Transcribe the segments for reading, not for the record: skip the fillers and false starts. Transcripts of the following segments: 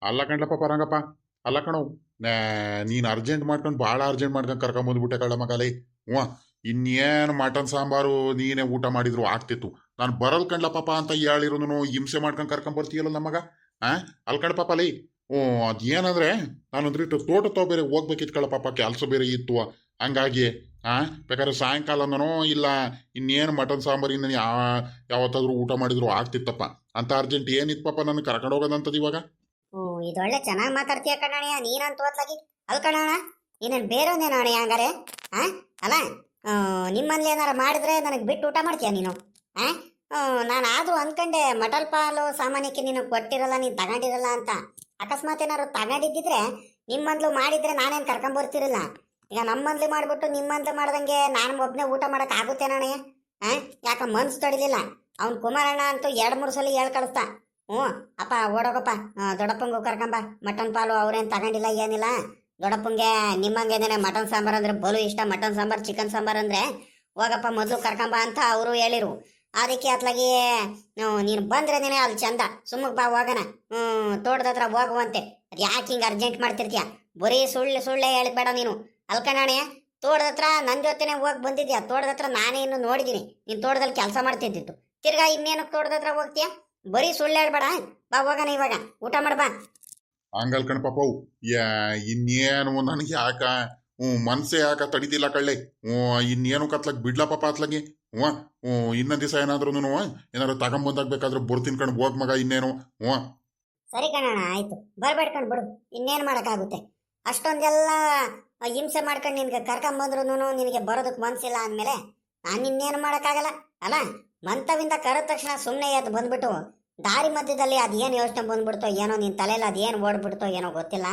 ಅಲ್ಲ ಕಣ್ಲಪ್ಪ ಪರಂಗಪ್ಪ. ಅಲ್ಲ ಕಣೋ. ನೀನು ಅರ್ಜೆಂಟ್ ಮಾಡ್ಕೊಂಡು ಭಾಳ ಅರ್ಜೆಂಟ್ ಮಾಡ್ಕೊಂಡು ಕರ್ಕೊಂಬಂದ್ಬಿಟ್ಟೆ ಕಳ್ಳ ಮಗಾಲೇ. ಹ್ಞೂ. ಇನ್ನೇನು ಮಟನ್ ಸಾಂಬಾರು ನೀನೇ ಊಟ ಮಾಡಿದ್ರು ಆಗ್ತಿತ್ತು. ನಾನು ಬರಲ್ ಕಣ್ಲ ಪಾಪ ಅಂತ ಹೇಳಿರೋನು ಹಿಂಸೆ ಮಾಡ್ಕೊಂಡು ಕರ್ಕೊಂಬರ್ತೀಯಲ್ಲ ನಮಗ. ಆ ಅಲ್ಲಿ ಕಣ ಪಾಪ ಲೈ. ಹ್ಞೂ. ಅದೇನಂದ್ರೆ ನಾನಂದ್ರೆ ತೋಟ ತಾವು ಬೇರೆ ಹೋಗ್ಬೇಕಿತ್ತು ಕಳ್ಳ ಪಾಪ, ಕೆಲಸ ಬೇರೆ ಇತ್ತು. ಹಂಗಾಗಿ ಬೇಕಾದ್ರೆ ಸಾಯಂಕಾಲನೋ ಇಲ್ಲ ಇನ್ನೇನು ಮಟನ್ ಸಾಂಬಾರು ಇನ್ನು ಯಾವತ್ತಾದ್ರೂ ಊಟ ಮಾಡಿದ್ರು ಆಗ್ತಿತ್ತಪ್ಪ. ಅಂತ ಅರ್ಜೆಂಟ್ ಏನಿತ್ತು ಪಾಪ ನನ್ನ ಕರ್ಕೊಂಡು ಹೋಗೋದಂತದ್ದು ಇವಾಗ. ಇದೊಳ್ಳೆ ಚೆನ್ನಾಗಿ ಮಾತಾಡ್ತೀಯ ಕಣ್ಣಣ್ಣ ನೀನಂತೂ ಅತ್ಲಾಗಿ. ಅಲ್ ಕಣ್ಣಣ್ಣ, ನೀನೇನು ಬೇರೆಯವನೇನ ಅಣ್ಣ ಹಂಗಾರೆ? ಆ ಅಲ್ಲ, ನಿಮ್ಮಲ್ಲಿ ಏನಾರ ಮಾಡಿದ್ರೆ ನನಗೆ ಬಿಟ್ಟು ಊಟ ಮಾಡ್ತೀಯ ನೀನು? ನಾನು ಆದರೂ ಅಂದ್ಕೊಂಡೆ ಮಟಲ್ ಪಾಲು ಸಾಮಾನ್ಯಕ್ಕೆ ನೀನು ಕೊಟ್ಟಿರಲ್ಲ, ನೀನು ತಗೊಂಡಿರಲ್ಲ ಅಂತ. ಅಕಸ್ಮಾತ್ ಏನಾದ್ರು ತಗೊಂಡಿದ್ದಿದ್ರೆ ನಿಮ್ಮಂದ್ಲು ಮಾಡಿದ್ರೆ ನಾನೇನು ಕರ್ಕೊಂಬರ್ತಿರಲ್ಲ. ಈಗ ನಮ್ಮಂದ್ಲಿ ಮಾಡಿಬಿಟ್ಟು ನಿಮ್ಮಂದ್ಲು ಮಾಡ್ದಂಗೆ ನಾನು ಒಬ್ಬನೇ ಊಟ ಮಾಡೋಕೆ ಆಗುತ್ತೇನಣ್ಣ? ಯಾಕೆ ಮನ್ಸು ತಡಿಲಿಲ್ಲ. ಅವ್ನು ಕುಮಾರಣ್ಣ ಅಂತೂ 2-3 ಸಲ ಹೇಳ್ ಕಳಿಸ್ತಾ. ಹ್ಞೂ ಅಪ್ಪ ಓಡೋಗಪ್ಪ, ದೊಡ್ಡಪ್ಪಂಗೂ ಕರ್ಕೊಂಬ, ಮಟನ್ ಪಾಲು ಅವ್ರೇನು ತಗೊಂಡಿಲ್ಲ ಏನಿಲ್ಲ. ದೊಡ್ಡಪ್ಪಂಗೆ ನಿಮ್ಮಂಗೇನೆ ಮಟನ್ ಸಾಂಬಾರು ಅಂದ್ರೆ ಬಲು ಇಷ್ಟ, ಮಟನ್ ಸಾಂಬಾರು ಚಿಕನ್ ಸಾಂಬಾರು ಅಂದರೆ ಹೋಗಪ್ಪ ಮೊದಲು ಕರ್ಕೊಂಬ ಅಂತ ಅವರು ಹೇಳಿರು. ಅದಕ್ಕೆ ಅತ್ಲಾಗಿ ನೀನು ಬಂದ್ರೇನೇ ಅಲ್ಲಿ ಚಂದ. ಸುಮ್ಮಕ್ಕೆ ಬಾ ಹೋಗೋಣ. ತೋಟದ ಹತ್ರ ಹೋಗುವಂತೆ. ಅದು ಯಾಕೆ ಹಿಂಗೆ ಅರ್ಜೆಂಟ್ ಮಾಡ್ತಿರ್ತೀಯ? ಬರೀ ಸುಳ್ಳೆ ಹೇಳ್ಬೇಡ ನೀನು. ಅಲ್ಕಣಾಣೆ, ತೋಟದ ಹತ್ರ ನನ್ನ ಜೊತೆನೇ ಹೋಗಿ ಬಂದಿದ್ಯಾ. ತೋಟದ ಹತ್ರ ನಾನೇ ಇನ್ನು ನೋಡಿದ್ದೀನಿ ನೀನು ತೋಟದಲ್ಲಿ ಕೆಲಸ ಮಾಡ್ತಿದ್ದಿತ್ತು. ತಿರ್ಗಾ ಇನ್ನೇನಕ್ಕೆ ತೋಟದ ಹತ್ರ ಹೋಗ್ತೀಯ? ಬರೀ ಸುಳ್ಳು ಹೇಳ್ಬೇಡ. ಬಾ ಹೋಗೋಣ ಇವಾಗ, ಊಟ ಮಾಡ್ಬಾ. ಹಂಗಲ್ ಕಣ ಪಾಪವು. ಇನ್ನೇನು ನನಗೆ ಯಾಕ ಮನ್ಸೆ ಯಾಕ ತಡಿದಿಲ್ಲ ಕಳ್ಳೆ. ಇನ್ನೇನು ಕತ್ಲಕ್ ಬಿಡ್ಲಾ ಪಾಪ ಅತ್ಲಾಗಿ. ಇನ್ನೊಂದ್ ದಿವಸ ಏನಾದ್ರು ಏನಾದ್ರು ತಗೊಂಬಂದಾಗ್ಬೇಕಾದ್ರೆ ಬರ್ತೀನಿ ಕಣ್ ಹೋಗ್ ಮಗ ಇನ್ನೇನು. ಸರಿ ಕಣಣ್ಣ, ಆಯ್ತು. ಬರ್ಬೇಡ್ಕೊಂಡು ಬಿಡು, ಇನ್ನೇನು ಮಾಡೋಕ್ಕಾಗುತ್ತೆ. ಅಷ್ಟೊಂದೆಲ್ಲ ಹಿಂಸೆ ಮಾಡ್ಕೊಂಡು ನಿನ್ಗೆ ಕರ್ಕೊಂಬಂದ್ರು ನಿನಗೆ ಬರೋದಕ್ಕೆ ಮನ್ಸಿಲ್ಲ ಅಂದಮೇಲೆ ನಾನು ಇನ್ನೇನು ಮಾಡೋಕ್ಕಾಗಲ್ಲ ಅಲ್ಲ. ಮಂತವಿಂದ ಕರೆದ ತಕ್ಷಣ ಸುಮ್ಮನೆ ಎದ್ದು ಬಂದ್ಬಿಟ್ಟು ದಾರಿ ಮಧ್ಯದಲ್ಲಿ ಅದೇನು ಯೋಚನೆ ಬಂದ್ಬಿಡ್ತೋ ಏನೋ ನಿನ್ನ ತಲೆಯಲ್ಲಿ ಅದೇನು ಓಡ್ಬಿಡ್ತೋ ಏನೋ ಗೊತ್ತಿಲ್ಲ.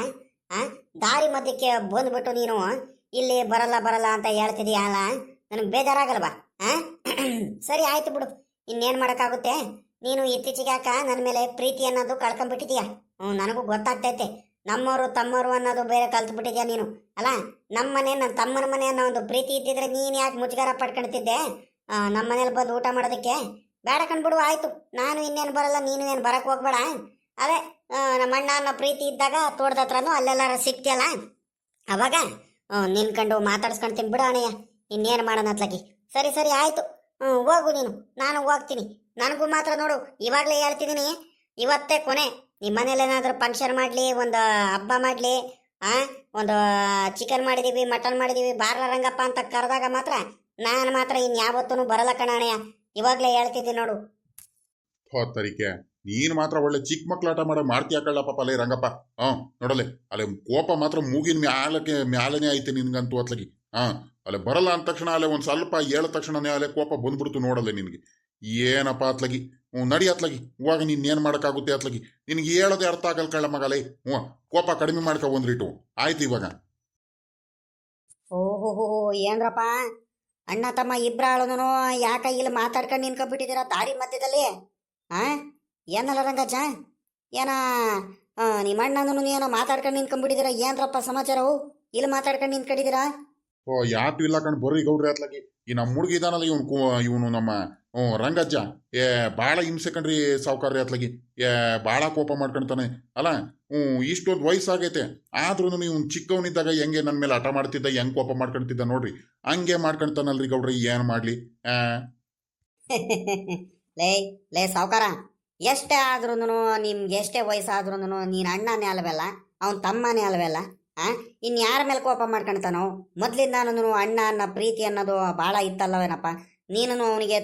ದಾರಿ ಮಧ್ಯಕ್ಕೆ ಬಂದ್ಬಿಟ್ಟು ನೀನು ಇಲ್ಲಿ ಬರಲ್ಲ ಅಂತ ಹೇಳ್ತಿದೀಯಲ್ಲ, ನನಗೆ ಬೇಜಾರಾಗಲ್ವಾ? ಸರಿ ಆಯ್ತು ಬಿಡು, ಇನ್ನೇನು ಮಾಡೋಕ್ಕಾಗುತ್ತೆ. ನೀನು ಇತ್ತೀಚೆಗೆ ಯಾಕ ನನ್ನ ಮೇಲೆ ಪ್ರೀತಿ ಅನ್ನೋದು ಕಳ್ಕೊಂಡ್ಬಿಟ್ಟಿದೀಯ. ನನಗೂ ಗೊತ್ತಾಗ್ತೈತೆ. ನಮ್ಮವರು ತಮ್ಮವರು ಅನ್ನೋದು ಬೇರೆ ಕಲ್ತ್ಬಿಟ್ಟಿದ್ಯಾ ನೀನು ಅಲ್ಲ. ನಮ್ಮನೆ ನನ್ನ ತಮ್ಮನ ಮನೆ ಅನ್ನೋ ಒಂದು ಪ್ರೀತಿ ಇದ್ದಿದ್ರೆ ನೀನು ಯಾಕೆ ಮುಜುಗರ ಪಡ್ಕೊಳ್ತಿದ್ದೆ ನಮ್ಮ ಮನೇಲಿ ಬಂದು ಊಟ ಮಾಡೋದಕ್ಕೆ? ಬೇಡ ಕಂಡ್ಬಿಡು, ಆಯಿತು. ನಾನು ಇನ್ನೇನು ಬರಲ್ಲ, ನೀನು ಏನು ಬರಕ್ಕೆ ಹೋಗ್ಬೇಡ. ಅದೇ ನಮ್ಮ ಅಣ್ಣ ಅನ್ನೋ ಪ್ರೀತಿ ಇದ್ದಾಗ ತೋಟದ ಹತ್ರನೂ ಅಲ್ಲೆಲ್ಲಾರ ಸಿಗ್ತಿಯಲ್ಲ, ಅವಾಗ ನಿನ್ಕಂಡು ಮಾತಾಡ್ಸ್ಕೊಂತೀನಿ ಬಿಡು ಅಣ್ಣಯ್ಯ. ಇನ್ನೇನು ಮಾಡೋಣ ಅತ್ಲಾಗಿ. ಸರಿ ಆಯಿತು, ಹೋಗು ನೀನು, ನಾನು ಹೋಗ್ತೀನಿ. ನನಗೂ ಮಾತ್ರ ನೋಡು, ಇವಾಗಲೇ ಹೇಳ್ತಿದ್ದೀನಿ, ಇವತ್ತೇ ಕೊನೆ. ನಿಮ್ಮ ಮನೇಲಿ ಏನಾದರೂ ಫಂಕ್ಷನ್ ಮಾಡಲಿ, ಒಂದು ಹಬ್ಬ ಮಾಡಲಿ, ಒಂದು ಚಿಕನ್ ಮಾಡಿದ್ದೀವಿ, ಮಟನ್ ಮಾಡಿದ್ದೀವಿ, ಬಾರ್ಲ ರಂಗಪ್ಪ ಅಂತ ಕರೆದಾಗ ಮಾತ್ರ ನಾನು ಮಾತ್ರ ಇನ್ಯಾವತ್ತೂ ಬರಲ್ಲ ಕಣಣ್ಣಯ್ಯ. ಇವಾಗಲೇ ಹೇಳ್ತಿದ್ದೀನಿ ನೋಡು. ತರಿಕೆ ನೀನು ಮಾತ್ರ ಒಳ್ಳೆ ಚಿಕ್ಕ ಮಕ್ಳಾಟ ಮಾಡ್ತೀಯ ಕಳ್ಳ ಪಾಪ ಅಲ್ಲೇ ರಂಗಪ್ಪ. ನೋಡಲೆ ಅಲ್ಲೇ ಕೋಪ ಮಾತ್ರ ಮೂಗಿನ ಮ್ಯಾಲನೇ ಐತೆ ನಿನ್ಗಂತೂ ಅತ್ಲಾಗಿ. ಅಲ್ಲೇ ಬರಲ್ಲ ಅಂದ ತಕ್ಷಣ ಅಲ್ಲೇ ಒಂದು ಸ್ವಲ್ಪ ಹೇಳಿದ ತಕ್ಷಣನೇ ಅಲ್ಲೇ ಕೋಪ ಬಂದ್ಬಿಡ್ತು ನೋಡಲ್ಲ ನಿನಗೆ. ಏನಪ್ಪ ಅತ್ಲಾಗಿ. ನಡಿ ಅತ್ಲಾಗಿ, ಇವಾಗ ನೀನೇನು ಮಾಡೋಕ್ಕಾಗುತ್ತೆ ಅತ್ಲಾಗಿ. ನಿನಗೆ ಹೇಳೋದೇ ಅರ್ಥ ಆಗಲ್ಲ ಕಳ್ಳ ಮಗಲೇ. ಕೋಪ ಕಡಿಮೆ ಮಾಡ್ಕೊ ಒಂದ್ರಿಟ್ಟು ಆಯ್ತು ಇವಾಗ. ಓಹೋ ಏನ್ರಪ್ಪ, ಅಣ್ಣ ತಮ್ಮ ಇಬ್ಬರಾಳನು ಯಾಕ ಇಲ್ಲಿ ಮಾತಾಡ್ಕೊಂಡು ನಿನ್ಕೊಬಿಟ್ಟಿದ್ದೀರಾ ದಾರಿ ಮಧ್ಯದಲ್ಲಿ? ಏನಲ್ಲ ರಂಗಜ್ಜ, ಏನ ನಿಮ್ಮ ಅಣ್ಣನೂ ಏನೋ ಮಾತಾಡ್ಕೊಂಡು ನಿನ್ಕೊಂಡ್ಬಿಟ್ಟಿದ್ದೀರಾ? ಏನ್ರಪ್ಪ ಸಮಾಚಾರವು? ಇಲ್ಲಿ ಮಾತಾಡ್ಕೊಂಡು ನಿಂತ್ಕೊಂಡಿದ್ದೀರಾ? ಯಾತು ಇಲ್ಲ ಕಣ್ ಬರ್ರಿ ಗೌಡ್ರಿ ಅತ್ಲಾಗಿ. ಈ ನಮ್ಮ ಹುಡುಗ ಇದಾನಲ್ಲ ಇವನು ನಮ್ಮ ರಂಗಜ್ಜ. ಭಾಳ ಹಿಂಸೆ ಕಣ್ರಿ ಸಾವುಕಾರ್ರಿ ಅತ್ಲಾಗಿ. ಭಾಳ ಕೋಪ ಮಾಡ್ಕೊಳ್ತಾನೆ ಅಲ್ಲ. ಇಷ್ಟೊಂದು ವಯಸ್ಸಾಗೈತೆ ಆದ್ರೂ ಇವ್ನು ಚಿಕ್ಕವನಿದ್ದಾಗ ಹೆಂಗೆ ನನ್ನ ಮೇಲೆ ಹಠ ಮಾಡ್ತಿದ್ದ, ಹೆಂಗೆ ಕೋಪ ಮಾಡ್ಕೊಳ್ತಿದ್ದ ನೋಡ್ರಿ, ಹಂಗೆ ಮಾಡ್ಕೊಳ್ತಾನಲ್ರಿ ಗೌಡ್ರಿ. ಏನು ಮಾಡಲಿ? ಲೇ ಸಾವುಕಾರ, ಎಷ್ಟೇ ಆದ್ರೂ ನಿಮ್ಗೆ ಎಷ್ಟೇ ವಯಸ್ಸಾದ್ರೂ ನೀನು ಅಣ್ಣನೇ ಅಲ್ವಲ್ಲ, ಅವನ ತಮ್ಮನೇ ಅಲ್ವಲ್ಲ. ಇನ್ನು ಯಾರ ಮೇಲೆ ಕೋಪ ಮಾಡ್ಕೊಳ್ತಾನೋ? ಮೊದಲಿಂದಾನು ಅಣ್ಣ ಅನ್ನೋ ಪ್ರೀತಿ ಅನ್ನೋದು ಭಾಳ ಇತ್ತಲ್ಲವೇನಪ್ಪ. ನೀನು ಅವನಿಗೆ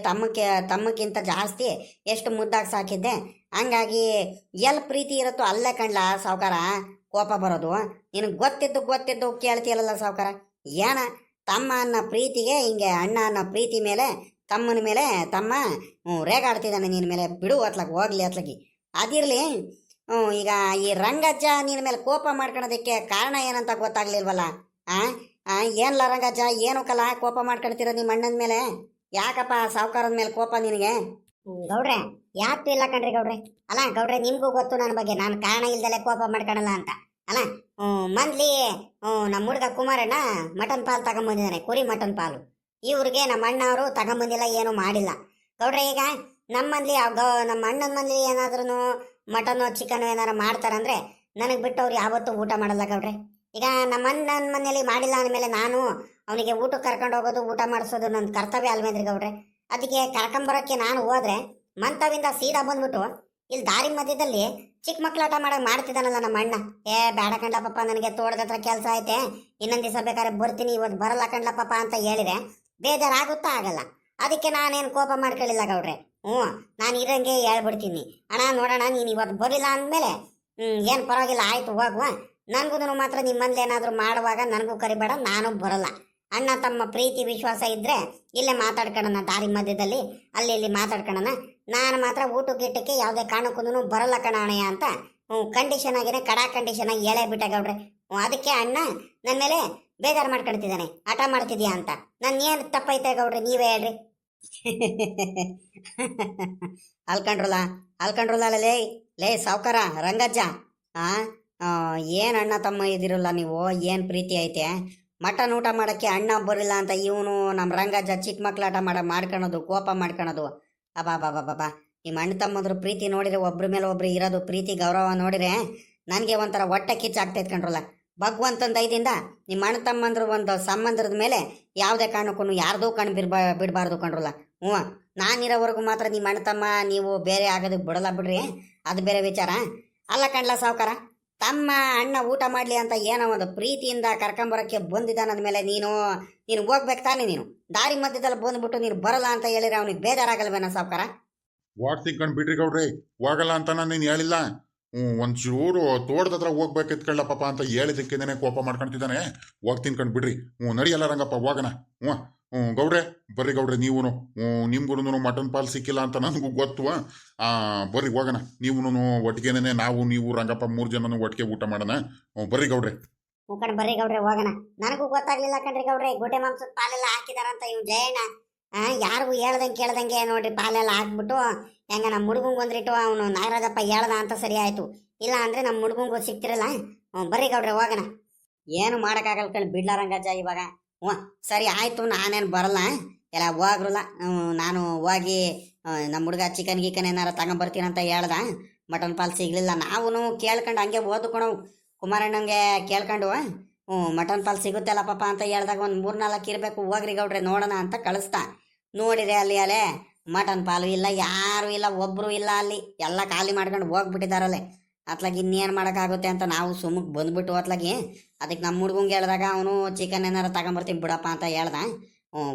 ತಮ್ಮಕ್ಕಿಂತ ಜಾಸ್ತಿ ಎಷ್ಟು ಮುದ್ದಾಗಿ ಸಾಕಿದ್ದೆ. ಹಂಗಾಗಿ ಎಲ್ಲಿ ಪ್ರೀತಿ ಇರುತ್ತೋ ಅಲ್ಲೇ ಕಣ್ಲ ಸಾವುಕಾರ ಕೋಪ ಬರೋದು. ನಿನಗೆ ಗೊತ್ತಿದ್ದು ಕೇಳ್ತೀಯಲ್ಲ ಸಾವುಕಾರ. ಏನ ತಮ್ಮ ಅನ್ನೋ ಪ್ರೀತಿಗೆ ಹಿಂಗೆ ಅಣ್ಣ ಅನ್ನೋ ಪ್ರೀತಿ ಮೇಲೆ ತಮ್ಮನ ಮೇಲೆ ತಮ್ಮ ರೇಗಾಡ್ತಿದ್ದಾನೆ ನಿನ್ನ ಮೇಲೆ. ಬಿಡು ಅತ್ಲಾಗಿ, ಹೋಗ್ಲಿ ಅತ್ಲಾಗಿ. ಅದಿರಲಿ, ಈಗ ಈ ರಂಗಜ್ಜ ನಿನ್ನ ಮೇಲೆ ಕೋಪ ಮಾಡ್ಕೊಳೋದಕ್ಕೆ ಕಾರಣ ಏನಂತ ಗೊತ್ತಾಗ್ಲಿಲ್ವಲ್ಲ? ಏನ್ಲ ರಂಗಜ್ಜ, ಏನಕ್ಕಲ್ಲ ಕೋಪ ಮಾಡ್ಕೊಳ್ತಿರೋ ನಿಮ್ಮ ಅಣ್ಣನ ಮೇಲೆ? ಯಾಕಪ್ಪ ಸಾವುಕಾರದ ಮೇಲೆ ಕೋಪ ನಿನಗೆ? ಗೌಡ್ರೆ ಯಾಕೆ ಇಲ್ಲ ಕಣ್ರಿ ಗೌಡ್ರೆ. ಅಲ್ಲ ಗೌಡ್ರೆ, ನಿಮ್ಗೂ ಗೊತ್ತು ನನ್ನ ಬಗ್ಗೆ, ನಾನು ಕಾರಣ ಇಲ್ದಲೆ ಕೋಪ ಮಾಡ್ಕೊಳಲ್ಲ ಅಂತ ಅಲ್ಲ. ಮಂದ್ಲಿ ನಮ್ಮ ಹುಡುಗ ಕುಮಾರಣ್ಣ ಮಟನ್ ಪಾಲು ತಗೊಂಬಂದಿದ್ದಾನೆ, ಕುರಿ ಮಟನ್ ಪಾಲು. ಇವ್ರಿಗೆ ನಮ್ಮ ಅಣ್ಣ ಅವರು ತಗೊಂಬಂದಿಲ್ಲ, ಏನೂ ಮಾಡಿಲ್ಲ ಗೌಡ್ರೆ. ಈಗ ನಮ್ಮ ಮಂದ್ಲಿ ನಮ್ಮ ಅಣ್ಣನ ಮಂದ್ಲಿ ಏನಾದ್ರೂ ಮಟನ್ನು ಚಿಕನ್ ಏನಾರು ಮಾಡ್ತಾರಂದ್ರೆ ನನಗೆ ಬಿಟ್ಟು ಅವ್ರು ಯಾವತ್ತೂ ಊಟ ಮಾಡಲ್ಲ ಗೌಡ್ರೆ. ಈಗ ನನ್ನ ಮನೇಲಿ ಮಾಡಿಲ್ಲ ಅಂದಮೇಲೆ ನಾನು ಅವನಿಗೆ ಊಟಕ್ಕೆ ಕರ್ಕೊಂಡು ಹೋಗೋದು ಊಟ ಮಾಡಿಸೋದು ನನ್ನ ಕರ್ತವ್ಯ ಅಲ್ವೇಂದ್ರಿ ಗೌಡ್ರೆ. ಅದಕ್ಕೆ ಕರ್ಕೊಂಬರೋಕ್ಕೆ ನಾನು ಹೋದ್ರೆ ಮಂತವಿಂದ ಸೀದಾ ಬಂದ್ಬಿಟ್ಟು ಇಲ್ಲಿ ದಾರಿ ಮಧ್ಯದಲ್ಲಿ ಚಿಕ್ಕ ಮಕ್ಳಾಟ ಮಾಡಕ್ ಮಾಡ್ತಿದ್ದಾನಲ್ಲ ನಮ್ಮ ಅಣ್ಣ. ಬೇಡ ಕಣ್ಲಪ್ಪ, ನನಗೆ ತೋಟದ ಹತ್ರ ಕೆಲಸ ಐತೆ, ಇನ್ನೊಂದು ದಿವಸ ಬೇಕಾದ್ರೆ ಬರ್ತೀನಿ, ಇವತ್ತು ಬರಲ್ಲ ಕಣ್ಲಪ್ಪ ಅಂತ ಹೇಳಿದ್ರೆ ಬೇಜಾರಾಗುತ್ತಾ ಆಗಲ್ಲ. ಅದಕ್ಕೆ ನಾನೇನು ಕೋಪ ಮಾಡ್ಕೊಳ್ಳಿಲ್ಲ ಗೌಡ್ರೆ. ನಾನು ಇರಂಗೆ ಹೇಳ್ಬಿಡ್ತೀನಿ, ಅಣ್ಣ ನೋಡೋಣ ನೀನು ಇವತ್ತು ಬರಿಲ್ಲ ಅಂದಮೇಲೆ ಏನು ಪರವಾಗಿಲ್ಲ, ಆಯ್ತು ಹೋಗುವ. ನನಗೂ ಮಾತ್ರ ನಿಮ್ಮಲ್ಲಿ ಏನಾದರೂ ಮಾಡುವಾಗ ನನಗೂ ಕರಿಬೇಡ, ನಾನು ಬರಲ್ಲ. ಅಣ್ಣ ತಮ್ಮ ಪ್ರೀತಿ ವಿಶ್ವಾಸ ಇದ್ದರೆ ಇಲ್ಲೇ ಮಾತಾಡ್ಕೊಳ್ಳೋಣ, ದಾರಿ ಮಧ್ಯದಲ್ಲಿ ಅಲ್ಲಿ ಇಲ್ಲಿ ಮಾತಾಡ್ಕೊಳ್ಳೋಣ. ನಾನು ಮಾತ್ರ ಊಟಕ್ಕೆ ಯಾವುದೇ ಕಾರಣಕ್ಕೂ ಬರಲ್ಲ ಕಣಯ್ಯ ಅಂತ ಕಂಡೀಷನ್ ಆಗಿನೇ ಕಡಾ ಕಂಡೀಷನ್ ಆಗಿ ಹೇಳೇ ಬಿಟ್ಟೆ ಗೌಡ್ರೆ. ಅದಕ್ಕೆ ಅಣ್ಣ ನನ್ನ ಮೇಲೆ ಬೇಜಾರು ಮಾಡ್ಕೊಳ್ತಿದ್ದಾನೆ, ಹಠ ಮಾಡ್ತಿದ್ಯಾ ಅಂತ. ನನ್ನ ಏನು ತಪ್ಪೈತೆ ಗೌಡ್ರೆ, ನೀವೇ ಹೇಳ್ರಿ. ಅಲ್ಕಂಡ್ರಲ್ಲ ಲೇ ಸಾವ್ಕಾರ ರಂಗಜ್ಜ, ಏನು ಅಣ್ಣ ತಮ್ಮ ಇದಿರಲ್ಲ ನೀವು, ಏನು ಪ್ರೀತಿ ಐತೆ. ಮಟನ್ ಊಟ ಮಾಡೋಕ್ಕೆ ಅಣ್ಣ ಬರಿಲ್ಲ ಅಂತ ಇವನು ನಮ್ಮ ರಂಗಜ್ಜ ಚಿಕ್ಕ ಮಕ್ಳು ಆಟ ಮಾಡ್ಕೊಳೋದು, ಕೋಪ ಮಾಡ್ಕೊಳೋದು. ಅಬಾ ನಿಮ್ಮ ಅಣ್ಣ ತಮ್ಮಂದ್ರು ಪ್ರೀತಿ ನೋಡಿದ್ರೆ ಒಬ್ರ ಮೇಲೆ ಒಬ್ರು ಇರೋದು ಪ್ರೀತಿ ಗೌರವ ನೋಡಿದ್ರೆ ನನಗೆ ಒಂಥರ ಹೊಟ್ಟೆ ಕಿಚ್ಚಾಗ್ತೈತೆ ಕಣ್ರಲ್ಲ. ಭಗವಂತನ ದಯದಿಂದ ನಿಮ್ಮ ಅಣ್ಣ ತಮ್ಮಂದ್ರು ಒಂದು ಸಂಬಂಧದ ಮೇಲೆ ಯಾವುದೇ ಕಾರಣಕ್ಕೂ ಯಾರ್ದೂ ಕಣ್ಣು ಬಿಡಬಾರ್ದು ಕಣ್ರಲ್ಲ. ನಾನಿರೋವರೆಗೂ ಮಾತ್ರ ನಿಮ್ಮ ಅಣ್ಣ ತಮ್ಮ ನೀವು ಬೇರೆ ಆಗೋದಕ್ಕೆ ಬಿಡಲ್ಲ ಬಿಡ್ರಿ, ಅದು ಬೇರೆ ವಿಚಾರ. ಅಲ್ಲ ಕಣ್ಲ ಸಾವ್ಕಾರ, ತಮ್ಮ ಅಣ್ಣ ಊಟ ಮಾಡಲಿ ಅಂತ ಏನೋ ಒಂದು ಪ್ರೀತಿಯಿಂದ ಕರ್ಕೊಂಬರೋಕ್ಕೆ ಬಂದಿದ್ದಾನಂದ್ಮೇಲೆ ನೀನು ಹೋಗ್ಬೇಕು ತಾನೇ. ನೀನು ದಾರಿ ಮಧ್ಯದಲ್ಲಿ ಬಂದ್ಬಿಟ್ಟು ನೀನು ಬರಲ್ಲ ಅಂತ ಹೇಳಿದ್ರೆ ಅವನಿಗೆ ಬೇಜಾರಾಗಲ್ವೇನೋ ಸಾವ್ಕಾರ? ತಿನ್ಕೊಂಡು ಬಿಡ್ರಿ ಗೌಡ್ರಿ, ಹೋಗಲ್ಲ ಅಂತ ನಾನು ಹೇಳಿಲ್ಲ. ಒಂಚೂರು ತೋಟದ ಹತ್ರ ಹೋಗ್ಬೇಕಿತ್ತು ಕಳ್ಳಪ್ಪ ಅಂತ ಹೇಳಿದಕ್ಕೇನೆ ಕೋಪ ಮಾಡ್ಕೊಂತಿದ್ದಾನೆ. ತಿನ್ಕೊಂಡು ಬಿಡ್ರಿ. ನಡಿಯಲ್ಲ ರಂಗಪ್ಪ, ಹೋಗೋಣ. ಗೌಡ್ರೆ ಬರ್ರಿ ಗೌಡ್ರೆ, ನೀವು ನಿಮ್ಗೂ ಮಟನ್ ಪಾಲ್ ಸಿಕ್ಕಿಲ್ಲ ಅಂತ ನನಗೂ ಗೊತ್ತು. ಬರ್ರಿ ಹೋಗೋಣ, ನೀವು ಒಟ್ಟಿಗೆನೇ, ನಾವು ನೀವು ರಂಗಪ್ಪ 3 ಜನನು ಒಟ್ಟಿಗೆ ಊಟ ಮಾಡೋಣ. ಬರ್ರಿ ಗೌಡ್ರೆ. ಬರ್ರಿ ಗೌಡ್ರೆ ಹೋಗೋಣ. ನನಗೂ ಗೊತ್ತಾಗ್ಲಿಲ್ಲ ಕಣ್ರಿ ಗೌಡ್ರೆ, ಗೋಟೆ ಮಾಂಸದ ಪಾಲೆಲ್ಲ ಹಾಕಿದಾರಂತ ಇವ್ ಜಯಣ್ಣ. ಯಾರಿಗೂ ಕೇಳ್ದಂಗೆ ನೋಡ್ರಿ ಪಾಲೆಲ್ಲ ಹಾಕ್ಬಿಟ್ಟು ಹೆಂಗ ನಮ್ಮ ಹುಡುಗಂಗೆ ಒಂದ್ರಿಟ್ಟು ಅವನು ನಾಗರಾಜಪ್ಪ ಹೇಳ್ದ ಅಂತ ಸರಿ ಆಯ್ತು. ಇಲ್ಲ ಅಂದ್ರೆ ನಮ್ಮ ಹುಡುಗಂಗೂ ಸಿಕ್ತಿರಲ್ಲ. ಬರ್ರಿ ಗೌಡ್ರೆ ಹೋಗೋಣ. ಏನು ಮಾಡೋಕ್ಕಾಗಲ್ಲ ಕಣ್, ಬಿಡ್ಲ ರಂಗಜ್ಜ ಇವಾಗ. ಸರಿ ಆಯ್ತು, ನಾನೇನು ಬರಲ್ಲ, ಎಲ್ಲ ಹೋಗ್ರಲ್ಲ. ನಾನು ಹೋಗಿ ನಮ್ಮ ಹುಡುಗ ಚಿಕನ್ ಗಿಕನ್ ಏನಾರ ತಗೊಂಬರ್ತೀನಿ ಅಂತ ಹೇಳ್ದ. ಮಟನ್ ಪಾಲ್ ಸಿಗ್ಲಿಲ್ಲ. ನಾವು ಕೇಳ್ಕೊಂಡು ಹಂಗೆ ಓದ್ಕೊಣವು ಕುಮಾರಣ್ಣಂಗೆ ಕೇಳ್ಕೊಂಡು ಮಟನ್ ಪಾಲ್ ಸಿಗುತ್ತಲ್ಲ ಪಾಪ ಅಂತ ಹೇಳ್ದಾಗ ಒಂದು 3-4 ಇರಬೇಕು, ಹೋಗ್ರಿ ಗೌಡ್ರೆ ನೋಡೋಣ ಅಂತ ಕಳಿಸ್ತಾ. ನೋಡಿದೆ ಅಲ್ಲಿ ಮಟನ್ ಪಾಲು ಇಲ್ಲ, ಯಾರು ಇಲ್ಲ, ಒಬ್ಬರು ಇಲ್ಲ, ಅಲ್ಲಿ ಎಲ್ಲ ಖಾಲಿ ಮಾಡ್ಕೊಂಡು ಹೋಗ್ಬಿಟ್ಟಿದ್ದಾರಲ್ಲೇ. ಅತ್ಲಾಗಿ ಇನ್ನೇನು ಮಾಡೋಕ್ಕಾಗುತ್ತೆ ಅಂತ ನಾವು ಸುಮ್ಮಕ್ಕೆ ಬಂದ್ಬಿಟ್ಟು ಅತ್ಲಾಗಿ. ಅದಕ್ಕೆ ನಮ್ಮ ಹುಡುಗಂಗೆ ಹೇಳ್ದಾಗ ಅವನು ಚಿಕನ್ ಏನಾರು ತಗೊಂಬರ್ತೀನಿ ಬಿಡಪ್ಪ ಅಂತ ಹೇಳ್ದ.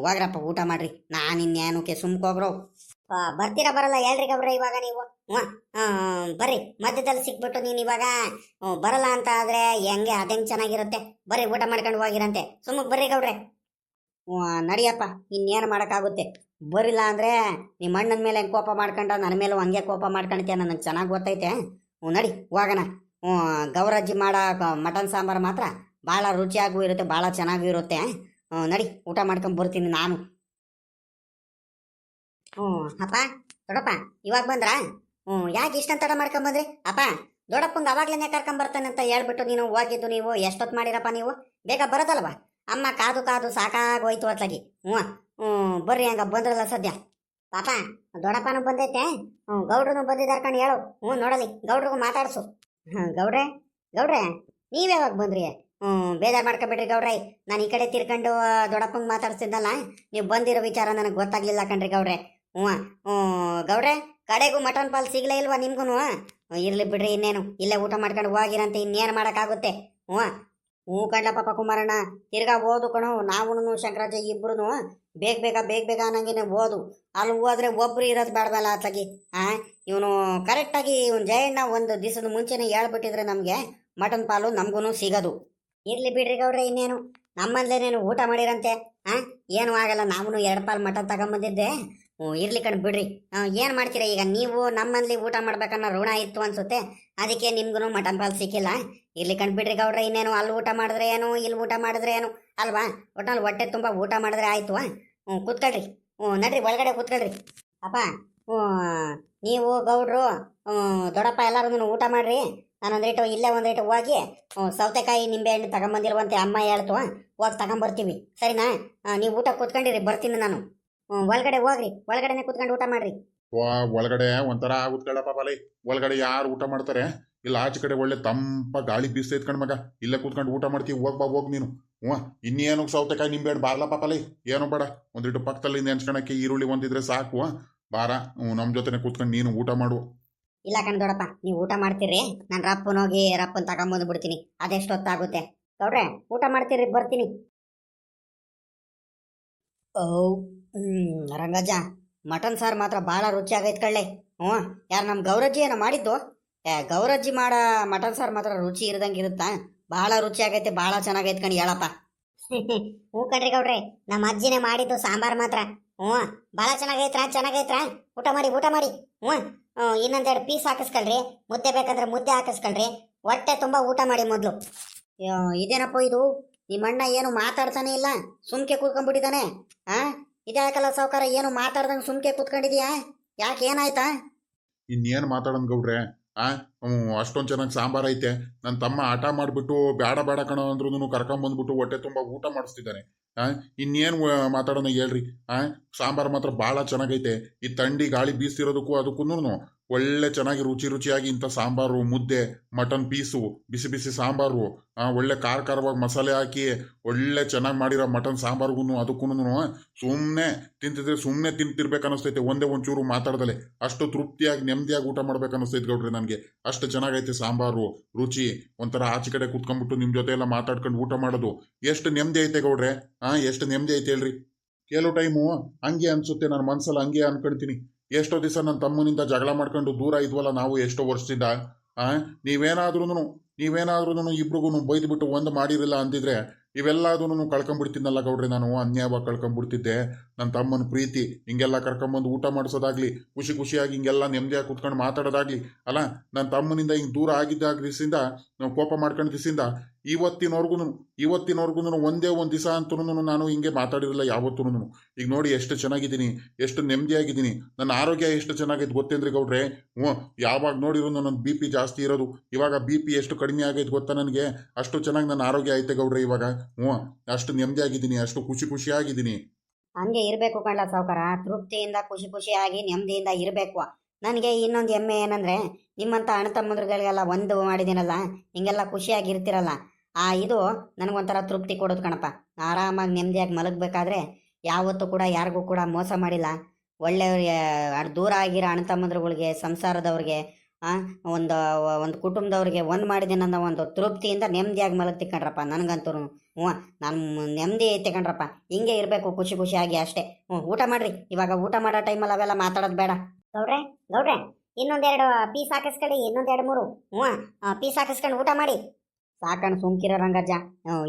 ಹೋಗ್ರಪ್ಪ ಊಟ ಮಾಡ್ರಿ, ನಾನು ಇನ್ನೇನಕ್ಕೆ ಸುಮ್ಕೋಗ್ರೋ. ಬರ್ತೀರಾ ಬರಲ್ಲ ಹೇಳ್ರಿ ಗೌಡ್ರೆ ಇವಾಗ ನೀವು? ಬರ್ರಿ, ಮಧ್ಯದಲ್ಲಿ ಸಿಕ್ಬಿಟ್ಟು ನೀನು ಇವಾಗ ಬರಲ್ಲ ಅಂತ ಆದ್ರೆ ಹೆಂಗೆ, ಅದೇಂಗೆ ಚೆನ್ನಾಗಿರುತ್ತೆ. ಬರ್ರಿ ಊಟ ಮಾಡ್ಕೊಂಡು ಹೋಗಿರಂತೆ, ಸುಮ್ಮಕ್ಕೆ ಬರ್ರಿ ಗೌಡ್ರೆ. ನಡಿಯಪ್ಪ, ಇನ್ನೇನು ಮಾಡೋಕ್ಕಾಗುತ್ತೆ. ಬರಿಲ್ಲ ಅಂದರೆ ನಿಮ್ಮ ಅಣ್ಣನ ಮೇಲೆ ಹೆಂಗೆ ಕೋಪ ಮಾಡ್ಕೊಂಡ, ನನ್ನ ಮೇಲೂ ಹಂಗೆ ಕೋಪ ಮಾಡ್ಕೊಳ್ತೀಯ, ನನಗೆ ಚೆನ್ನಾಗಿ ಗೊತ್ತೈತೆ. ನಡಿ ಹೋಗೋಣ. ಗೌರಜ್ಜಿ ಮಾಡೋ ಮಟನ್ ಸಾಂಬಾರು ಮಾತ್ರ ಭಾಳ ರುಚಿಯಾಗೂ ಇರುತ್ತೆ, ಭಾಳ ಚೆನ್ನಾಗೂ ಇರುತ್ತೆ. ನಡಿ ಊಟ ಮಾಡ್ಕೊಂಡು ಬರ್ತೀನಿ ನಾನು. ಅಪ್ಪ ದೊಡ್ಡಪ್ಪ ಇವಾಗ ಬಂದ್ರಾ? ಯಾಕೆ ಇಷ್ಟಂತ ತಡ ಮಾಡ್ಕೊಂಬಂದ್ರಿ? ಅಪ್ಪ ದೊಡ್ಡಪ್ಪಂಗೆ ಅವಾಗ್ಲೇ ಕರ್ಕೊಂಬರ್ತಾನೆ ಅಂತ ಹೇಳ್ಬಿಟ್ಟು ನೀನು ಹೋಗಿದ್ದು, ನೀವು ಎಷ್ಟೊತ್ತು ಮಾಡಿರಪ್ಪ ನೀವು? ಬೇಗ ಬರೋದಲ್ವ? ಅಮ್ಮ ಕಾದು ಕಾದು ಸಾಕಾಗೋಯ್ತು ಅತ್ಲಾಗಿ. ಬರ್ರಿ ಹಂಗ ಬಂದ್ರಲ್ಲ ಸದ್ಯ. ಪಾಪ ದೊಡ್ಡಪ್ಪನೂ ಬಂದೈತೆ, ಗೌಡ್ರನು ಬಂದಿದ್ದಾರೆ ಕಣ್ ಹೇಳು. ನೋಡಲಿ ಗೌಡ್ರಿಗೂ ಮಾತಾಡ್ಸು. ಗೌಡ್ರೆ ನೀವ್ಯಾವಾಗ ಬಂದ್ರಿ? ಬೇಜಾರು ಮಾಡ್ಕೊಬೇಡ್ರಿ ಗೌಡ್ರೆ, ನಾನು ಈ ಕಡೆ ತಿರ್ಕೊಂಡು ದೊಡ್ಡಪ್ಪಂಗೆ ಮಾತಾಡ್ಸಿದ್ದಲ್ಲ, ನೀವು ಬಂದಿರೋ ವಿಚಾರ ನನಗೆ ಗೊತ್ತಾಗ್ಲಿಲ್ಲ ಕಣ್ರಿ ಗೌಡ್ರೆ. ಗೌಡ್ರೆ ಕಡೆಗೂ ಮಟನ್ ಪಾಲ್ ಸಿಗ್ಲೇ ಇಲ್ವಾ ನಿಮ್ಗೂ? ಇರ್ಲಿ ಬಿಡ್ರಿ, ಇನ್ನೇನು ಇಲ್ಲೇ ಊಟ ಮಾಡ್ಕೊಂಡು ಹೋಗಿರಂತೆ, ಇನ್ನೇನು ಮಾಡೋಕ್ಕಾಗುತ್ತೆ. ಕಣ್ಲ ಪಾಪ ಕುಮಾರಣ್ಣ, ತಿರ್ಗಾ ಓದು ಕಣೋ. ನಾವು ಶಂಕರಾಜ ಇಬ್ರು ಬೇಗ ಅನ್ನಂಗೆ ಓದು. ಅಲ್ಲಿ ಹೋದ್ರೆ ಒಬ್ರು ಇರೋದು ಬೇಡವಲ್ಲ ಅತ್ಲಾಗಿ. ಇವನು ಕರೆಕ್ಟಾಗಿ ಇವನು ಜಯಣ್ಣ ಒಂದು ದಿವಸದ ಮುಂಚೆನೇ ಹೇಳ್ಬಿಟ್ಟಿದ್ರೆ ನಮಗೆ ಮಟನ್ ಪಾಲು ನಮಗೂ ಸಿಗೋದು. ಇರ್ಲಿ ಬಿಡ್ರಿ ಗೌಡ್ರೆ, ಇನ್ನೇನು ನಮ್ಮಂದ್ಲೇನೇನು ಊಟ ಮಾಡಿರಂತೆ. ಏನು ಆಗಲ್ಲ, ನಾವು 2 ಪಾಲ್ ಮಟನ್ ತಗೊಂಬಂದಿದ್ದೆ. ಇರ್ಲಿ ಕಣ್ ಬಿಡ್ರಿ. ಏನು ಮಾಡ್ತೀರಾ ಈಗ ನೀವು? ನಮ್ಮಲ್ಲಿ ಊಟ ಮಾಡ್ಬೇಕನ್ನೋ ಋಣ ಇತ್ತು ಅನ್ಸುತ್ತೆ, ಅದಕ್ಕೆ ನಿಮ್ಗೂ ಮಟನ್ ಪಾಲ್ ಸಿಕ್ಕಿಲ್ಲ. ಇರ್ಲಿ ಕಣ್ ಬಿಡ್ರಿ ಗೌಡ್ರೆ, ಇನ್ನೇನು ಅಲ್ಲಿ ಊಟ ಮಾಡಿದ್ರೆ ಏನು, ಇಲ್ಲಿ ಊಟ ಮಾಡಿದ್ರೆ ಏನು ಅಲ್ವಾ? ಒಟ್ನಲ್ಲಿ ಹೊಟ್ಟೆ ತುಂಬ ಊಟ ಮಾಡಿದ್ರೆ ಆಯ್ತು. ಕೂತ್ಕೊಳ್ರಿ. ನಡ್ರಿ ಒಳಗಡೆ ಕೂತ್ಕೊಳ್ರಿ. ಅಪ್ಪ ನೀವು ಗೌಡ್ರು ದೊಡ್ಡಪ್ಪ ಎಲ್ಲರೂ ಊಟ ಮಾಡ್ರಿ. ನಾನೊಂದ್ರೇಟು ಇಲ್ಲೇ ಒಂದ್ರೇಟು ಹೋಗಿ ಸೌತೆಕಾಯಿ ನಿಂಬೆ ಹಣ್ಣು ತಗೊಂಬಂದಿರುವಂತೆ ಅಮ್ಮ ಹೇಳ್ತು, ಹೋಗಿ ತಗೊಂಬರ್ತೀವಿ. ಸರಿನಾ? ನೀವು ಊಟ ಕೂತ್ಕೊಂಡಿರಿ, ಬರ್ತೀನಿ ನಾನು. ಒಳಗಡೆ ಹೋಗ್ರಿ, ಒಳಗಡೆನೆ ಕೂತ್ಕೊಂಡು ಊಟ ಮಾಡ್ರಿ. ಒಳಗಡೆ ಒಂಥರ ಆಗುತ್ತಲ್ಲ ಪಾಪಲಿ. ಒಳಗಡೆ ಯಾರು ಊಟ ಮಾಡ್ತಾರೆ? ಇಲ್ಲ ಆಚೆ ಕಡೆ ಒಳ್ಳೆ ತಂಪ ಗಾಳಿ ಬೀಸ್ತೈತ್ ಕಣ್ ಮಗ. ಇಲ್ಲೇ ಕೂತ್ಕೊಂಡು ಊಟ ಮಾಡ್ತೀವಿ, ಹೋಗ್ ಬಾ ಹೋಗ್ ನೀನು. ಹ್ಞೂ ಇನ್ನೇನು ಸೌತೆಕಾಯಿ ನಿಂಬೇಡ ಬಾರ್ಲ ಪಾಪಲೇ, ಏನು ಬೇಡ. ಒಂದಿಟ್ಟು ಪಕ್ಕದಲ್ಲಿ ನೆನ್ಸ್ಕೊಳಕ್ಕೆ ಈರುಳ್ಳಿ ಒಂದಿದ್ರೆ ಸಾಕು. ಬಾರ ನಮ್ಮ ಜೊತೆನೆ ಕೂತ್ಕೊಂಡು ನೀನು ಊಟ ಮಾಡು. ಇಲ್ಲ ಕಣ್ ದೊಡ್ಡಪ್ಪ, ನೀವು ಊಟ ಮಾಡ್ತೀರಿ, ನಾನು ರಪ್ಪನೋಗಿ ರಪ್ಪನ್ ತಗೊಂಬಂದು ಬಿಡ್ತೀನಿ, ಅದೆಷ್ಟೊತ್ತಾಗುತ್ತೆ. ಗೌಡ್ರೆ ಊಟ ಮಾಡ್ತೀರಿ, ಬರ್ತೀನಿ. ಓ ರಂಗಜ್ಜ, ಮಟನ್ ಸಾರು ಮಾತ್ರ ಭಾಳ ರುಚಿಯಾಗೈತೆ ಕಳ್ಳೆ. ಹ್ಞೂ ಯಾರು ನಮ್ಮ ಗೌರಜ್ಜಿ ಏನೋ ಮಾಡಿದ್ದು? ಗೌರಜ್ಜಿ ಮಾಡ ಮಟನ್ ಸಾರು ಮಾತ್ರ ರುಚಿ ಇರ್ದಂಗೆ ಇರುತ್ತಾ? ಭಾಳ ರುಚಿಯಾಗೈತೆ, ಭಾಳ ಚೆನ್ನಾಗೈತೆ ಕಣ್, ಹೇಳಪ್ಪ. ಹ್ಞೂ ಕಣ್ರಿ ಗೌಡ್ರೆ, ನಮ್ಮ ಅಜ್ಜಿನೇ ಮಾಡಿದ್ದು ಸಾಂಬಾರು ಮಾತ್ರ. ಹ್ಞೂ ಭಾಳ ಚೆನ್ನಾಗೈತ್ರ. ಊಟ ಮಾಡಿ ಊಟ ಮಾಡಿ. ಹ್ಞೂ ಇನ್ನೊಂದೆರಡು ಪೀಸ್ ಹಾಕಿಸ್ಕೊಳ್ರಿ, ಮುದ್ದೆ ಬೇಕಂದ್ರೆ ಮುದ್ದೆ ಹಾಕಿಸ್ಕೊಳ್ರಿ, ಹೊಟ್ಟೆ ತುಂಬ ಊಟ ಮಾಡಿ ಮೊದಲು. ಇದೇನಪ್ಪ ಇದು, ನಿಮ್ಮ ಅಣ್ಣ ಏನು ಮಾತಾಡ್ತಾನೆ ಇಲ್ಲ, ಸುಮ್ಕೆ ಕೂತ್ಕೊಂಡ್ಬಿಟ್ಟಿದ್ದಾನೆ. ಇದ್ಯಾಕಲ್ಲ ಸಾವುಕಾರ, ಏನು ಮಾತಾಡ್ದಂಗೆ ಸುಮ್ಕೆ ಕೂತ್ಕೊಂಡಿದ್ಯಾ? ಯಾಕೆ, ಏನಾಯ್ತಾ? ಇನ್ನೇನು ಮಾತಾಡೋಣ ಗೌಡ್ರೆ. ಅಷ್ಟೊಂದು ಚೆನ್ನಾಗಿ ಸಾಂಬಾರು ಐತೆ. ನನ್ನ ತಮ್ಮ ಹಠ ಮಾಡಿಬಿಟ್ಟು ಬೇಡ ಬೇಡ ಕಣೋ ಅಂದ್ರೂ ಕರ್ಕೊಂಬಂದ್ಬಿಟ್ಟು ಹೊಟ್ಟೆ ತುಂಬ ಊಟ ಮಾಡಿಸ್ತಿದ್ದಾನೆ. ಇನ್ನೇನು ಮಾತಾಡೋಣ ಹೇಳ್ರಿ. ಸಾಂಬಾರು ಮಾತ್ರ ಭಾಳ ಚೆನ್ನಾಗೈತೆ. ಈ ಥಂಡಿ ಗಾಳಿ ಬೀಸ್ತಿರೋದಕ್ಕೂ ಅದಕ್ಕೂ ಒಳ್ಳೆ ಚೆನ್ನಾಗಿ ರುಚಿಯಾಗಿ ಇಂಥ ಸಾಂಬಾರು, ಮುದ್ದೆ, ಮಟನ್ ಪೀಸು, ಬಿಸಿ ಬಿಸಿ ಸಾಂಬಾರು, ಒಳ್ಳೆ ಖಾರವಾಗಿ ಮಸಾಲೆ ಹಾಕಿ ಒಳ್ಳೆ ಚೆನ್ನಾಗಿ ಮಾಡಿರೋ ಮಟನ್ ಸಾಂಬಾರ್ಗೂ ಅದಕ್ಕೂ ಸುಮ್ಮನೆ ತಿಂತಿದ್ರೆ ಸುಮ್ಮನೆ ತಿಂತಿರ್ಬೇಕು ಅನ್ನಿಸ್ತೈತೆ, ಒಂದೇ ಒಂಚೂರು ಮಾತಾಡ್ದಲೆ. ಅಷ್ಟು ತೃಪ್ತಿಯಾಗಿ ನೆಮ್ಮದಿಯಾಗಿ ಊಟ ಮಾಡ್ಬೇಕು ಅನ್ನಿಸ್ತೈತೆ ಗೌಡ್ರಿ ನನಗೆ. ಅಷ್ಟು ಚೆನ್ನಾಗೈತೆ ಸಾಂಬಾರು, ರುಚಿ. ಒಂಥರ ಆಚೆ ಕಡೆ ಕುತ್ಕೊಂಡ್ಬಿಟ್ಟು ನಿಮ್ಮ ಜೊತೆ ಎಲ್ಲ ಮಾತಾಡ್ಕೊಂಡು ಊಟ ಮಾಡೋದು ಎಷ್ಟು ನೆಮ್ಮದಿ ಐತೆ ಗೌಡ್ರೆ. ಎಷ್ಟು ನೆಮ್ಮದಿ ಐತೆ ಹೇಳ್ರಿ. ಕೆಲವು ಟೈಮು ಹಂಗೆ ಅನ್ಸುತ್ತೆ, ನನ್ನ ಮನಸ್ಸಲ್ಲಿ ಹಂಗೆ ಅನ್ಕೊಳ್ತೀನಿ. ಎಷ್ಟೋ ದಿವಸ ನನ್ನ ತಮ್ಮನಿಂದ ಜಗಳ ಮಾಡ್ಕೊಂಡು ದೂರ ಇದ್ವಲ್ಲ ನಾವು ಎಷ್ಟೋ ವರ್ಷದಿಂದ. ನೀವೇನಾದ್ರೂ ಇಬ್ರಿಗೂ ಬೈದ್ಬಿಟ್ಟು ಒಂದು ಮಾಡಿರಲಿಲ್ಲ ಅಂದಿದ್ರೆ ಇವೆಲ್ಲದೂ ಕಳ್ಕೊಂಡ್ಬಿಡ್ತೀನಲ್ಲ ಗೌಡ್ರೆ. ನಾನು ಅನ್ಯಾಯವಾಗಿ ಕಳ್ಕೊಂಡ್ಬಿಡ್ತಿದ್ದೆ. ನನ್ನ ತಮ್ಮನ ಪ್ರೀತಿ ಹಿಂಗೆಲ್ಲ ಕರ್ಕೊಂಬಂದು ಊಟ ಮಾಡಿಸೋದಾಗ್ಲಿ, ಖುಷಿಯಾಗಿ ಹಿಂಗೆಲ್ಲ ನೆಮ್ಮದಿಯಾಗಿ ಕುತ್ಕೊಂಡು ಮಾತಾಡೋದಾಗ್ಲಿ ಅಲ್ಲ, ನನ್ನ ತಮ್ಮನಿಂದ ಹಿಂಗೆ ದೂರ ಆಗಿದ್ದಾಗಿಸಿಂದ, ನಾವು ಕೋಪ ಮಾಡ್ಕೊಂಡು ದಿಸಿಂದ ಇವತ್ತಿನವರೆಗೂ ಒಂದೇ ಒಂದು ದಿವಸ ಅಂತೂ ನಾನು ಹಿಂಗೆ ಮಾತಾಡಿರಲಿಲ್ಲ ಯಾವತ್ತೂ. ಈಗ ನೋಡಿ ಎಷ್ಟು ಚೆನ್ನಾಗಿದ್ದೀನಿ, ಎಷ್ಟು ನೆಮ್ಮದಿಯಾಗಿದ್ದೀನಿ. ನನ್ನ ಆರೋಗ್ಯ ಎಷ್ಟು ಚೆನ್ನಾಗೈತೆ ಗೊತ್ತೇನ್ರಿ ಗೌಡ್ರೆ. ಯಾವಾಗ ನೋಡಿರೋ ನನ್ನ BP ಜಾಸ್ತಿ ಇರೋದು, ಇವಾಗ BP ಎಷ್ಟು ಕಡಿಮೆ ಆಗೈತೆ ಗೊತ್ತಾ ನನಗೆ. ಅಷ್ಟು ಚೆನ್ನಾಗಿ ನನ್ನ ಆರೋಗ್ಯ ಐತೆ ಗೌಡ್ರೆ ಇವಾಗ. ಅಷ್ಟು ನೆಮ್ಮದಿಯಾಗಿದ್ದೀನಿ, ಅಷ್ಟು ಖುಷಿಯಾಗಿದ್ದೀನಿ. ಹಂಗೆ ಇರಬೇಕು ಕಣ್ಲ ಸಾವುಕಾರ, ತೃಪ್ತಿಯಿಂದ ಖುಷಿಯಾಗಿ ನೆಮ್ಮದಿಯಿಂದ ಇರಬೇಕು. ನನಗೆ ಇನ್ನೊಂದು ಹೆಮ್ಮೆ ಏನಂದರೆ, ನಿಮ್ಮಂಥ ಅಣ್ಣ ತಮ್ಮಂದ್ರಿಗೆಲ್ಲ ಒಂದು ಮಾಡಿದ್ದೀನಲ್ಲ, ಹಿಂಗೆಲ್ಲ ಖುಷಿಯಾಗಿ ಇರ್ತಿರಲ್ಲ, ಇದು ನನಗೊಂಥರ ತೃಪ್ತಿ ಕೊಡೋದು ಕಣಪ್ಪ. ಆರಾಮಾಗಿ ನೆಮ್ಮದಿಯಾಗಿ ಮಲಗಬೇಕಾದ್ರೆ ಯಾವತ್ತೂ ಕೂಡ ಯಾರಿಗೂ ಕೂಡ ಮೋಸ ಮಾಡಿಲ್ಲ. ಒಳ್ಳೆಯವ್ರಿಗೆ, ದೂರ ಆಗಿರೋ ಅಣ್ಣ ತಮ್ಮಂದ್ರುಗಳಿಗೆ, ಸಂಸಾರದವ್ರಿಗೆ, ಒಂದು ಕುಟುಂಬದವ್ರಿಗೆ ಒಂದು ಮಾಡಿದ್ದೀನಿ ಅನ್ನೋ ಒಂದು ತೃಪ್ತಿಯಿಂದ ನೆಮ್ಮದಿಯಾಗಿ ಮಲಗ್ತಿ ಕಣ್ರಪ್ಪ. ನನಗಂತೂ ನಾನು ನೆಮ್ಮದಿ ಐತೆ ಕಣ್ರಪ್ಪ. ಹಿಂಗೆ ಇರಬೇಕು, ಖುಷಿಯಾಗಿ ಅಷ್ಟೇ. ಊಟ ಮಾಡ್ರಿ, ಇವಾಗ ಊಟ ಮಾಡೋ ಟೈಮಲ್ಲಿ ಅವೆಲ್ಲ ಮಾತಾಡೋದು ಬೇಡ. ಗೌಡ್ರೆ ಇನ್ನೊಂದೆರಡು ಪೀಸ್ ಹಾಕಿಸ್ಕೊಳ್ಳಿ, ಇನ್ನೊಂದೆರಡು ಮೂರು ಪೀಸ್ ಹಾಕಿಸ್ಕೊಂಡು ಊಟ ಮಾಡಿ. ಸಾಕಣ್ ಸುಮ್ಕಿರೋ ರಂಗಜ್ಜ,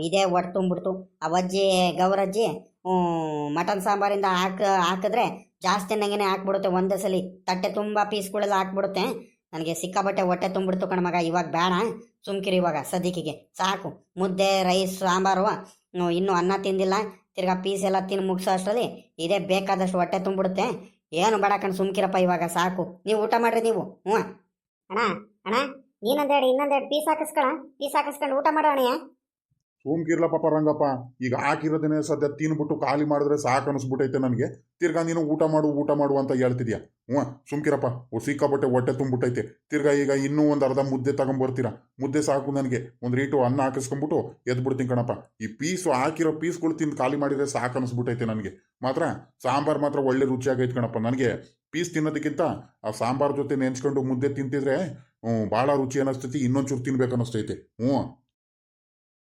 ಇದೇ ಒಟ್ಟು ತುಂಬಿಡ್ತು. ಅವಜ್ಜಿ ಗೌರಜ್ಜಿ ಮಟನ್ ಸಾಂಬಾರಿಂದ ಹಾಕಿದ್ರೆ ಜಾಸ್ತಿ ನಂಗೆ ಹಾಕ್ಬಿಡುತ್ತೆ, ಒಂದೇ ಸಲ ತಟ್ಟೆ ತುಂಬ ಪೀಸ್ಗಳೆಲ್ಲ ಹಾಕ್ಬಿಡುತ್ತೆ. ನನಗೆ ಸಿಕ್ಕಾಬಟ್ಟೆ ಹೊಟ್ಟೆ ತುಂಬಿಡ್ತು ಕಣ್ಮಗ. ಇವಾಗ ಬೇಡ, ಸುಮ್ಕಿರಿ ಇವಾಗ ಸದ್ಯಕ್ಕಿಗೆ ಸಾಕು. ಮುದ್ದೆ, ರೈಸ್, ಸಾಂಬಾರು, ಇನ್ನೂ ಅನ್ನ ತಿಂದಿಲ್ಲ, ತಿರ್ಗಾ ಪೀಸ್ ಎಲ್ಲ ತಿಂದು ಮುಗಿಸೋ ಅಷ್ಟರಲ್ಲಿ ಇದೇ ಬೇಕಾದಷ್ಟು ಹೊಟ್ಟೆ ತುಂಬಿಡುತ್ತೆ. ಏನು ಬೇಡ ಕಣ್, ಸುಮ್ಕಿರಪ್ಪ ಇವಾಗ ಸಾಕು. ನೀವು ಊಟ ಮಾಡ್ರಿ ನೀವು. ಅಣ್ಣ ಇನ್ನೊಂದೆರಡು ಪೀಸ್ ಹಾಕಿಸ್ಕೊಂಡು ಊಟ ಮಾಡೋಣ. ಸೋಮ್ಕಿರ್ಲ ಪಾಪ ರಂಗಪ್ಪ, ಈಗ ಹಾಕಿರೋದನ್ನೇ ಸದ್ಯ ತಿನ್ಬಿಟ್ಟು ಖಾಲಿ ಮಾಡಿದ್ರೆ ಸಾಕು ಅನಿಸ್ಬಿಟ್ಟೈತೆ ನನಗೆ. ತಿರ್ಗಾ ನೀನು ಊಟ ಮಾಡು ಅಂತ ಹೇಳ್ತಿದ್ಯಾ? ಸುಮ್ಕಿರಪ್ಪ, ಸಿಕ್ಕಾಪಟ್ಟೆ ಹೊಟ್ಟೆ ತುಂಬಿಟ್ಟೈತೆ. ತಿರ್ಗಾ ಈಗ ಇನ್ನೂ ಒಂದು ಅರ್ಧ ಮುದ್ದೆ ತಗೊಂಬರ್ತೀರಾ? ಮುದ್ದೆ ಸಾಕು ನನಗೆ. ಒಂದು ರೀಟು ಅನ್ನ ಹಾಕಿಸ್ಕೊಂಡ್ಬಿಟ್ಟು ಎದ್ಬಿಡ್ತೀನಿ ಕಣಪ್ಪ. ಈ ಹಾಕಿರೋ ಪೀಸ್ಗಳು ತಿಂದು ಖಾಲಿ ಮಾಡಿದ್ರೆ ಸಾಕು ಅನಿಸ್ಬಿಟ್ಟೈತೆ ನನಗೆ. ಮಾತ್ರ ಸಾಂಬಾರು ಮಾತ್ರ ಒಳ್ಳೆ ರುಚಿಯಾಗೈತೆ ಕಣಪ್ಪ. ನನಗೆ ಪೀಸ್ ತಿನ್ನೋದಕ್ಕಿಂತ ಆ ಸಾಂಬಾರು ಜೊತೆ ನೆನ್ಸ್ಕೊಂಡು ಮುದ್ದೆ ತಿಂತಿದ್ರೆ ಭಾಳ ರುಚಿ ಅನ್ನಿಸ್ತೈತಿ. ಇನ್ನೊಂಚೂರು ತಿನ್ಬೇಕು ಅನ್ನಿಸ್ತೈತೆ.